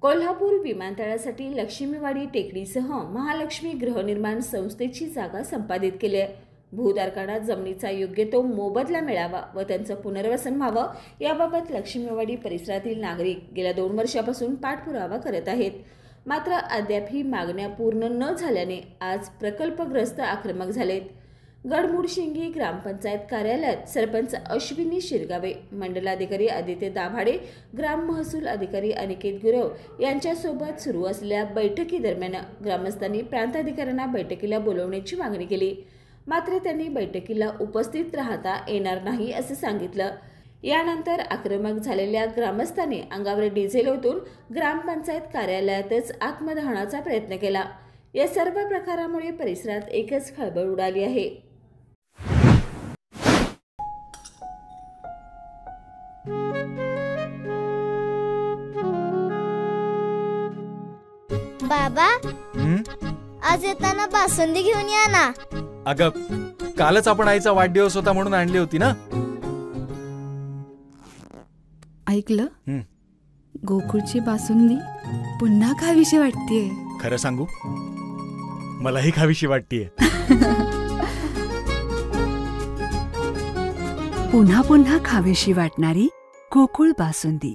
कोल्हापूर विमानतळासाठी लक्ष्मीवाडी टेकडीसह महालक्ष्मी गृहनिर्माण संस्थेची जागा संपादित केली आहे। भूधारकांना जमिनीचा योग्य तो मोबदला मिळावा व त्यांचं पुनर्वसन व्हावं याबाबत लक्ष्मीवाडी परिसरातील नागरिक गेल्या 2 वर्षापासून पाठपुरावा करत आहेत। मात्र अद्याप ही मागण्या पूर्ण न झाल्याने आज प्रकल्पग्रस्त आक्रमक झालेत। गडमुडशिंगी ग्रामपंचायत कार्यालयात सरपंच अश्विनी शिरगावे, मंडलाधिकारी आदित्य दाभाडे, ग्राम महसूल अधिकारी अनिकेत गुरव यांच्यासोबत सुरू असलेल्या बैठकीदरम्यान ग्रामस्थांनी प्रांताधिकाऱ्यांना बैठकीला बोलवण्याची मागणी केली। मात्र त्यांनी बैठकीला उपस्थित राहता येणार नाही असे सांगितलं। यानंतर आक्रमक झालेल्या ग्रामस्थांनी अंगावर डिझेल ओतून ग्रामपंचायत कार्यालयातच आत्मदहनाचा प्रयत्न केला। या सर्व प्रकारामुळे परिसरात एकच खळबळ उडाली आहे। बाबा, आज येताना बासुंदी घेऊन या ना। अगं, कालच आपण आईचा वाढदिवस होता म्हणून आणली होती ना। ऐकलं, गोकुळची बासुंदी पुन्हा खावीशी वाटतेय। खरं सांगू, मलाही खावीशी वाटतेय। पुन्हा पुन्हा खावीशी वाटणारी गोकुळ बासुंदी।